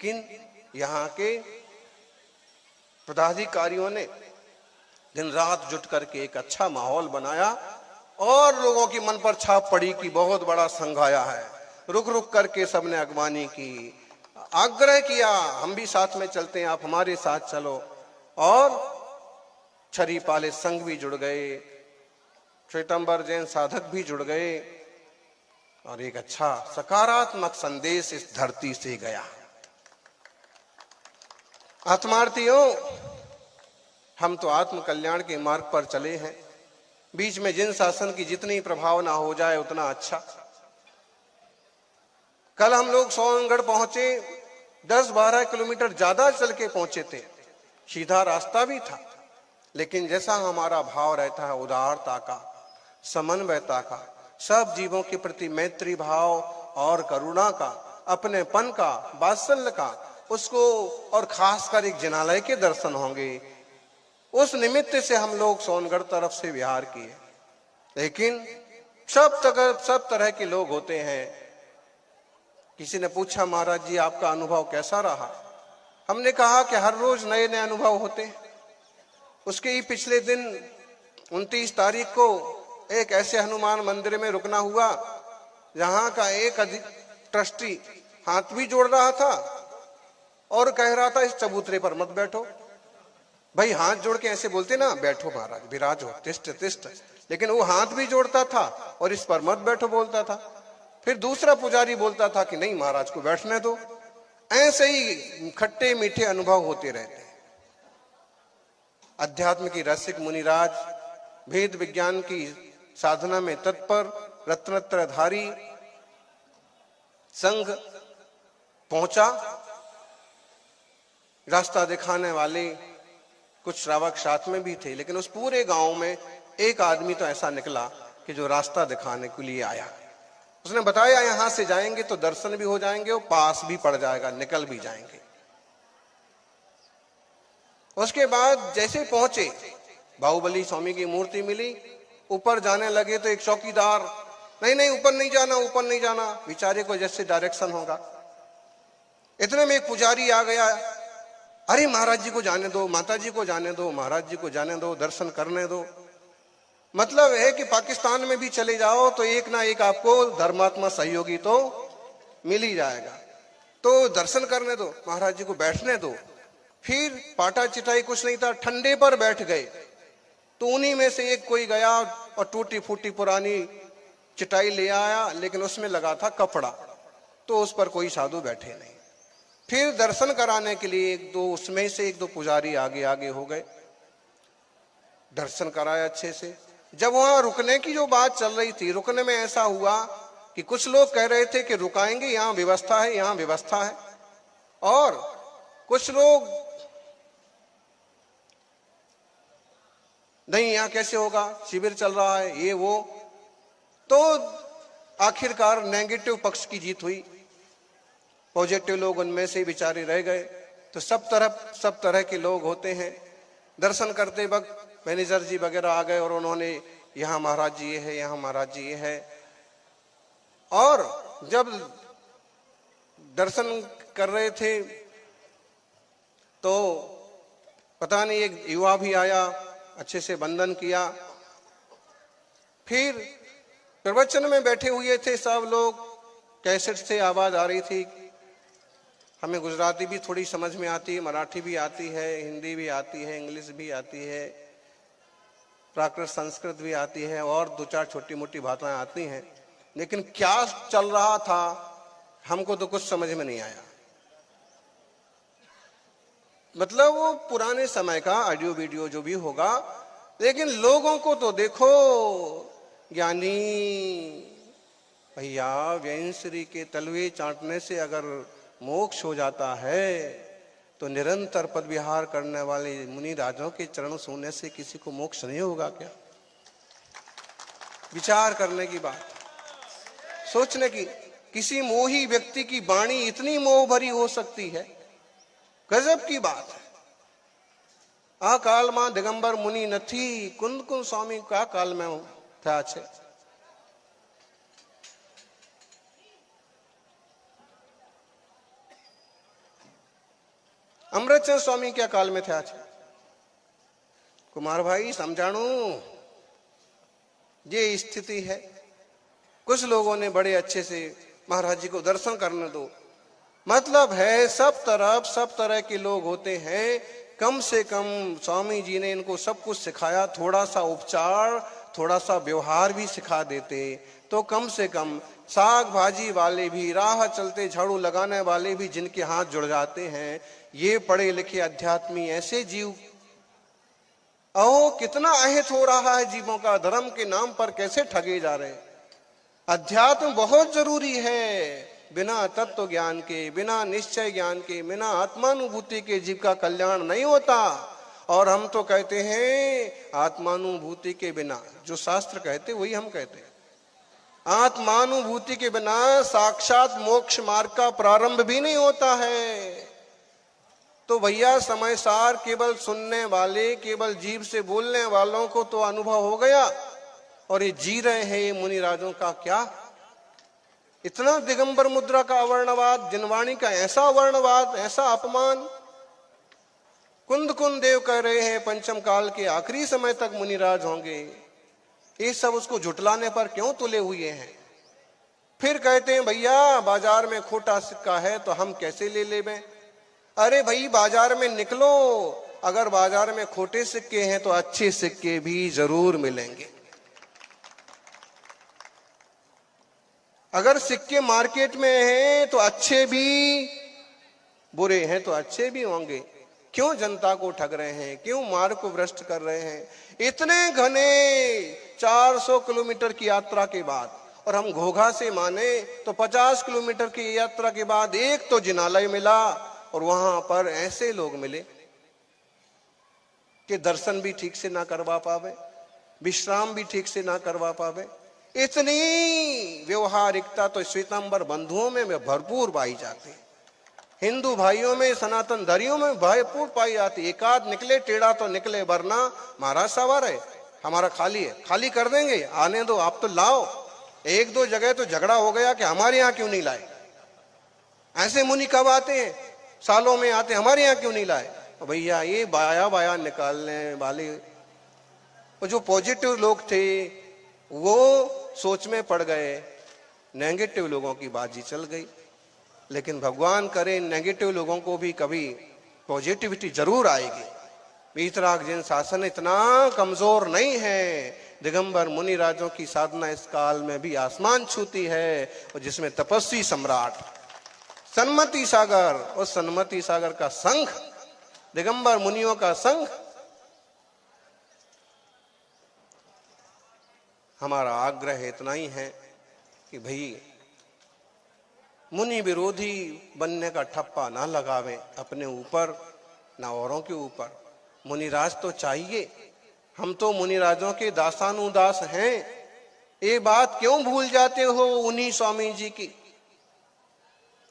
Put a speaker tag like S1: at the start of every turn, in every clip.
S1: लेकिन यहाँ के पदाधिकारियों ने दिन रात जुट करके एक अच्छा माहौल बनाया और लोगों की मन पर छाप पड़ी कि बहुत बड़ा संघ आया है। रुक रुक करके सबने अगवानी की, आग्रह किया हम भी साथ में चलते हैं, आप हमारे साथ चलो। और छरी पाले संघ भी जुड़ गए, श्वेतांबर जैन साधक भी जुड़ गए और एक अच्छा सकारात्मक संदेश इस धरती से गया। आत्मार्थियों, हम तो आत्म कल्याण के मार्ग पर चले हैं। बीच में जिन शासन की जितनी प्रभाव ना हो जाए उतना अच्छा। कल हम लोग सोनगढ़ पहुंचे, 10-12 किलोमीटर ज्यादा चल के पहुंचे थे, सीधा रास्ता भी था, लेकिन जैसा हमारा भाव रहता है उदारता का, समन्वयता का, सब जीवों के प्रति मैत्री भाव और करुणा का, अपनेपन का, वात्सल्य का, उसको और खासकर एक जिनालय के दर्शन होंगे, उस निमित्त से हम लोग सोनगढ़ तरफ से विहार किए। लेकिन सब तरह के लोग होते हैं। किसी ने पूछा महाराज जी आपका अनुभव कैसा रहा? हमने कहा कि हर रोज नए नए अनुभव होते हैं। उसके ही पिछले दिन 29 तारीख को एक ऐसे हनुमान मंदिर में रुकना हुआ जहां का एक ट्रस्टी हाथ भी जोड़ रहा था और कह रहा था इस चबूतरे पर मत बैठो। भाई हाथ जोड़ के ऐसे बोलते ना, बैठो महाराज विराज हो, तिष्ठ तिष्ठ, लेकिन वो हाथ भी जोड़ता था और इस पर मत बैठो बोलता था। फिर दूसरा पुजारी बोलता था कि नहीं महाराज को बैठने दो। ऐसे ही खट्टे मीठे अनुभव होते रहते हैं। अध्यात्म की रसिक मुनिराज, भेद विज्ञान की साधना में तत्पर रत्नत्रधारी संघ पहुंचा। रास्ता दिखाने वाले कुछ श्रावक साथ में भी थे, लेकिन उस पूरे गांव में एक आदमी तो ऐसा निकला कि जो रास्ता दिखाने के लिए आया। उसने बताया यहां से जाएंगे तो दर्शन भी हो जाएंगे और पास भी पड़ जाएगा, निकल भी जाएंगे। उसके बाद जैसे पहुंचे, बाहुबली स्वामी की मूर्ति मिली, ऊपर जाने लगे तो एक चौकीदार, नहीं नहीं ऊपर नहीं जाना, ऊपर नहीं जाना, बेचारे को जैसे डायरेक्शन होगा। इतने में एक पुजारी आ गया, अरे महाराज जी को जाने दो, माता जी को जाने दो, महाराज जी को जाने दो, दर्शन करने दो। मतलब है कि पाकिस्तान में भी चले जाओ तो एक ना एक आपको धर्मात्मा सहयोगी तो मिल ही जाएगा, तो दर्शन करने दो, महाराज जी को बैठने दो। फिर पाटा चिटाई कुछ नहीं था, ठंडे पर बैठ गए। तो उन्हीं में से एक कोई गया और टूटी फूटी पुरानी चिटाई ले आया, लेकिन उसमें लगा था कपड़ा, तो उस पर कोई साधु बैठे नहीं। फिर दर्शन कराने के लिए उसमें से एक दो पुजारी आगे आगे हो गए, दर्शन कराया अच्छे से। जब वहां रुकने की जो बात चल रही थी, रुकने में ऐसा हुआ कि कुछ लोग कह रहे थे कि रुकाएंगे, यहाँ व्यवस्था है, यहाँ व्यवस्था है, और कुछ लोग नहीं यहाँ कैसे होगा, शिविर चल रहा है, ये वो। तो आखिरकार नेगेटिव पक्ष की जीत हुई, पॉजिटिव लोग उनमें से बेचारे रह गए। तो सब तरह के लोग होते हैं। दर्शन करते वक्त मैनेजर जी वगैरह आ गए और उन्होंने यहाँ महाराज जी ये है, यहाँ महाराज जी ये है। और जब दर्शन कर रहे थे तो पता नहीं एक युवा भी आया, अच्छे से वंदन किया। फिर प्रवचन में बैठे हुए थे सब लोग, कैसेट से आवाज आ रही थी। हमें गुजराती भी थोड़ी समझ में आती है, मराठी भी आती है, हिंदी भी आती है, इंग्लिश भी आती है, प्राकृत संस्कृत भी आती है और दो चार छोटी मोटी भाषाएं आती हैं, लेकिन क्या चल रहा था हमको तो कुछ समझ में नहीं आया। मतलब वो पुराने समय का ऑडियो वीडियो जो भी होगा, लेकिन लोगों को तो देखो, ज्ञानी भैया व्यंश्री के तलवे चाटने से अगर मोक्ष हो जाता है तो निरंतर पद विहार करने वाले मुनि राजों के चरण छूने से किसी को मोक्ष नहीं होगा क्या? विचार करने की बात, सोचने की। किसी मोही व्यक्ति की वाणी इतनी मोह भरी हो सकती है, गजब की बात है। आ काल में दिगंबर मुनि नथी, कुंद कुंद स्वामी का काल में था छे। अमृतचंद स्वामी क्या काल में थे आज कुमार भाई समझाणु ये स्थिति है। कुछ लोगों ने बड़े अच्छे से महाराज जी को दर्शन करने दो, मतलब है सब तरह के लोग होते हैं। कम से कम स्वामी जी ने इनको सब कुछ सिखाया, थोड़ा सा उपचार थोड़ा सा व्यवहार भी सिखा देते तो कम से कम साग भाजी वाले भी, राह चलते झाड़ू लगाने वाले भी जिनके हाथ जुड़ जाते हैं, ये पढ़े लिखे अध्यात्मी ऐसे जीव कितना अहित हो रहा है जीवों का, धर्म के नाम पर कैसे ठगे जा रहे हैं। अध्यात्म बहुत जरूरी है। बिना तत्व ज्ञान के, बिना निश्चय ज्ञान के, बिना आत्मानुभूति के जीव का कल्याण नहीं होता। और हम तो कहते हैं आत्मानुभूति के बिना, जो शास्त्र कहते वही हम कहते हैं, आत्मानुभूति के बिना साक्षात मोक्ष मार्ग का प्रारंभ भी नहीं होता है। तो भैया समय सार केवल सुनने वाले, केवल जीभ से बोलने वालों को तो अनुभव हो गया, और ये जी रहे हैं ये मुनिराजों का क्या। इतना दिगंबर मुद्रा का अवर्णवाद, जिनवाणी का ऐसा अवर्णवाद, ऐसा अपमान। कुंद देव कह रहे हैं पंचम काल के आखिरी समय तक मुनिराज होंगे। ये सब उसको झुटलाने पर क्यों तुले हुए हैं। फिर कहते हैं भैया बाजार में खोटा सिक्का है तो हम कैसे ले लें। अरे भाई बाजार में निकलो, अगर बाजार में खोटे सिक्के हैं तो अच्छे सिक्के भी जरूर मिलेंगे। अगर सिक्के मार्केट में हैं तो अच्छे भी, बुरे हैं तो अच्छे भी होंगे। क्यों जनता को ठग रहे हैं, क्यों मार्ग को भ्रष्ट कर रहे हैं। इतने घने 400 किलोमीटर की यात्रा के बाद, और हम घोघा से माने तो 50 किलोमीटर की यात्रा के बाद एक तो जिनालय मिला, और वहां पर ऐसे लोग मिले कि दर्शन भी ठीक से ना करवा पावे, विश्राम भी ठीक से ना करवा पावे। इतनी व्यवहारिकता तो श्वेतांबर बंधुओं में भरपूर पाई जाती है, हिंदू भाइयों में, सनातन धर्मियों में भरपूर पाई जाती। एकाध निकले टेढ़ा तो निकले, वरना महाराज सवार है हमारा खाली है, खाली कर देंगे, आने दो, आप तो लाओ। एक दो जगह तो झगड़ा हो गया कि हमारे यहाँ क्यों नहीं लाए। ऐसे मुनि कब आते हैं, सालों में आते, हमारे यहाँ क्यों नहीं लाए। तो भैया ये बाया निकालने वाले वो जो पॉजिटिव लोग थे वो सोच में पड़ गए, नेगेटिव लोगों की बाजी चल गई। लेकिन भगवान करे नेगेटिव लोगों को भी कभी पॉजिटिविटी जरूर आएगी। वीतराग जैन शासन इतना कमजोर नहीं है। दिगंबर मुनि राजों की साधना इस काल में भी आसमान छूती है, और जिसमें तपस्वी सम्राट सन्मति सागर, और सन्मति सागर का संघ, दिगंबर मुनियों का संघ। हमारा आग्रह इतना ही है कि भाई मुनि विरोधी बनने का ठप्पा ना लगावें अपने ऊपर ना औरों के ऊपर। मुनिराज तो चाहिए, हम तो मुनिराजों के दासानुदास हैं। ये बात क्यों भूल जाते हो उन्हीं स्वामी जी की।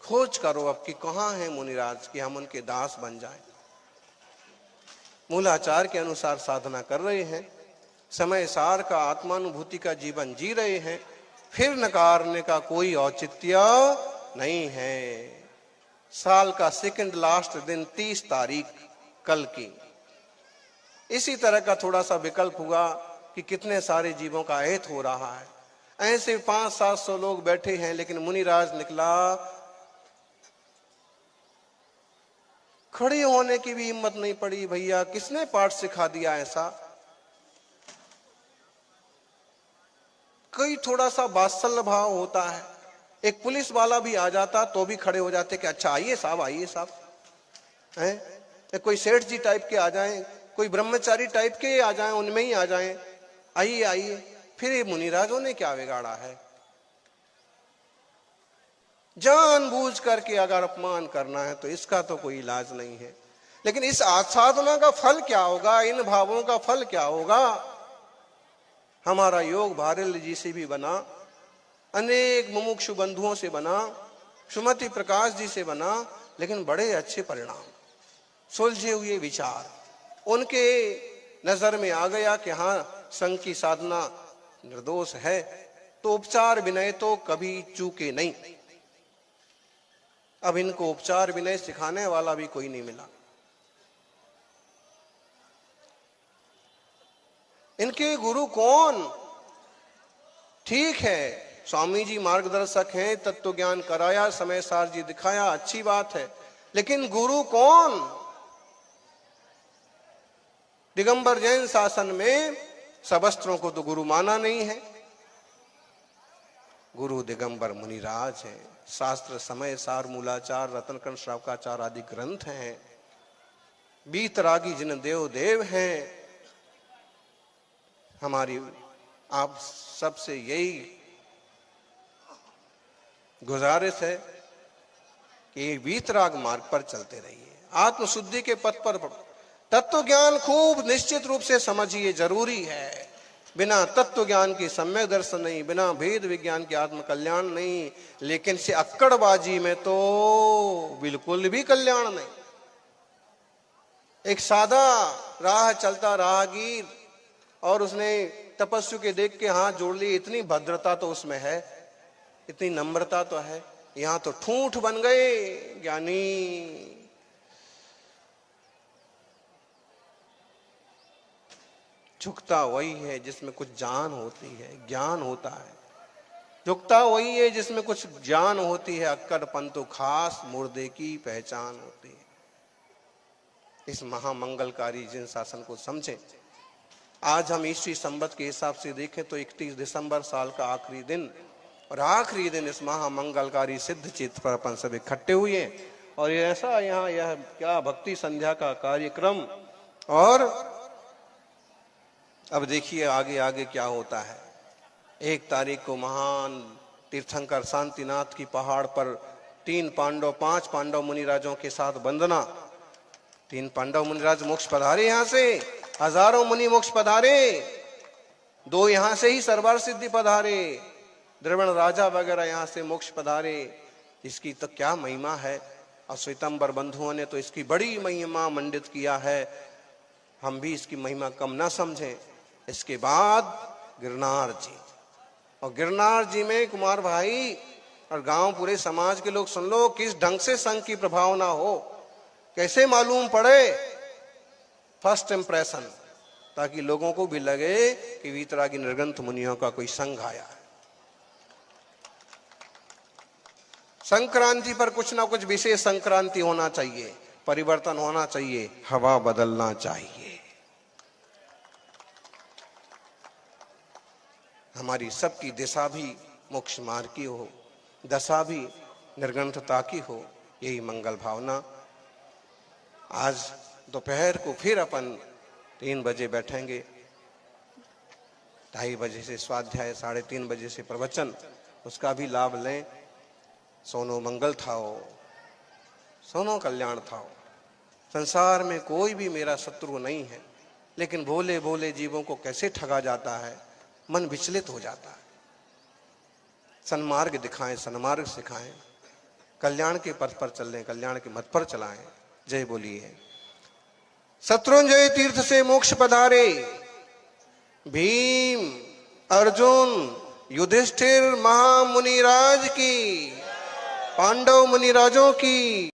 S1: खोज करो अब कि कहाँ है मुनिराज कि हम उनके दास बन जाएं। मूलाचार के अनुसार साधना कर रहे हैं, समय सार का आत्मानुभूति का जीवन जी रहे हैं, फिर नकारने का कोई औचित्य नहीं है। साल का सेकंड लास्ट दिन 30 तारीख कल की, इसी तरह का थोड़ा सा विकल्प हुआ कि कितने सारे जीवों का अहित हो रहा है। ऐसे 500-700 लोग बैठे हैं, लेकिन मुनिराज निकला, खड़े होने की भी हिम्मत नहीं पड़ी। भैया किसने पाठ सिखा दिया ऐसा। कोई थोड़ा सा वात्सल्य भाव होता है, एक पुलिस वाला भी आ जाता तो भी खड़े हो जाते कि अच्छा आइए साहब, आइए साहब हैं। कोई सेठ जी टाइप के आ जाएं, कोई ब्रह्मचारी टाइप के आ जाएं, उनमें ही आ जाएं, आइए आइए। फिर ये मुनिराजों ने क्या बिगाड़ा है। जानबूझ करके अगर अपमान करना है तो इसका तो कोई इलाज नहीं है। लेकिन इस आसाधना का फल क्या होगा, इन भावों का फल क्या होगा। हमारा योग भारल जी से भी बना, अनेक मुमुक्षु बंधुओं से बना, सुमति प्रकाश जी से बना, लेकिन बड़े अच्छे परिणाम, सुलझे हुए विचार उनके नजर में आ गया कि हाँ संघ की साधना निर्दोष है, तो उपचार विनय तो कभी चूके नहीं। अब इनको उपचार विनय सिखाने वाला भी कोई नहीं मिला। इनके गुरु कौन? ठीक है, स्वामी जी मार्गदर्शक हैं, तत्व ज्ञान कराया, समय सार जी दिखाया, अच्छी बात है, लेकिन गुरु कौन? दिगंबर जैन शासन में सबस्त्रों को तो गुरु माना नहीं है। गुरु दिगंबर मुनिराज है। शास्त्र, समय सार, मूलाचार, रत्नकर्ण, श्रावकाचार आदि ग्रंथ हैं। बीतरागी जिन देव देव हैं। हमारी आप सबसे यही गुजारिश है कि बीतराग मार्ग पर चलते रहिए, आत्मशुद्धि के पथ पर। तत्व ज्ञान खूब निश्चित रूप से समझिए, जरूरी है। बिना तत्व ज्ञान की सम्यक दर्शन नहीं, बिना भेद विज्ञान के आत्म कल्याण नहीं। लेकिन से अक्कड़बाजी में तो बिल्कुल भी कल्याण नहीं। एक सादा राह चलता राहगीर और उसने तपस्वी के देख के हाथ जोड़ लिए, इतनी भद्रता तो उसमें है, इतनी नम्रता तो है। यहां तो ठूठ बन गए ज्ञानी। झुकता वही है जिसमें कुछ जान होती है, ज्ञान होता है। झुकता वही है जिसमें कुछ जान होती है। अक्कड़पन तो खास मुर्दे की पहचान होती है। इस महामंगलकारी जिन शासन को समझें। आज हम ईस्वी संवत के हिसाब से देखें तो 31 दिसंबर साल का आखिरी दिन, और आखिरी दिन इस महामंगलकारी सिद्ध चित्त पर अपन सब इकट्ठे हुए। और ऐसा यहाँ यह क्या भक्ति संध्या का कार्यक्रम। और अब देखिए आगे आगे क्या होता है। 1 तारीख को महान तीर्थंकर शांतिनाथ की पहाड़ पर 5 पांडव मुनिराजों के साथ वंदना। 3 पांडव मुनिराज मोक्ष पधारे, यहां से हजारों मुनि मोक्ष पधारे। 2 यहां से ही सर्वार सिद्धि पधारे। द्रविड़ राजा वगैरह यहां से मोक्ष पधारे। इसकी तो क्या महिमा है। और श्वेतांबर बंधुओं ने तो इसकी बड़ी महिमा मंडित किया है। हम भी इसकी महिमा कम ना समझें। इसके बाद गिरनार जी, और गिरनार जी में कुमार भाई और गांव पूरे समाज के लोग सुन लो, किस ढंग से संघ की प्रभावना हो, कैसे मालूम पड़े। फर्स्ट इंप्रेशन, ताकि लोगों को भी लगे कि वीतरागी निर्गंथ मुनियों का कोई संघ आया है। संक्रांति पर कुछ ना कुछ विशेष संक्रांति होना चाहिए, परिवर्तन होना चाहिए, हवा बदलना चाहिए। हमारी सबकी दिशा भी मोक्ष मार्ग की हो, दशा भी निर्गंथता की हो, यही मंगल भावना। आज दोपहर को फिर अपन 3 बजे बैठेंगे। 2:30 बजे से स्वाध्याय, 3:30 बजे से प्रवचन, उसका भी लाभ लें। सोनो मंगल थाओ, सोनो कल्याण थाओ। संसार में कोई भी मेरा शत्रु नहीं है, लेकिन भोले भोले जीवों को कैसे ठगा जाता है, मन विचलित हो जाता है। सन्मार्ग दिखाएं, सन्मार्ग सिखाएं, कल्याण के पथ पर चलें, कल्याण के मत पर चलाएं। जय बोलिए। शत्रुंजय तीर्थ से मोक्ष पधारे भीम, अर्जुन, युधिष्ठिर महामुनिराज की, पांडव मुनिराजों की,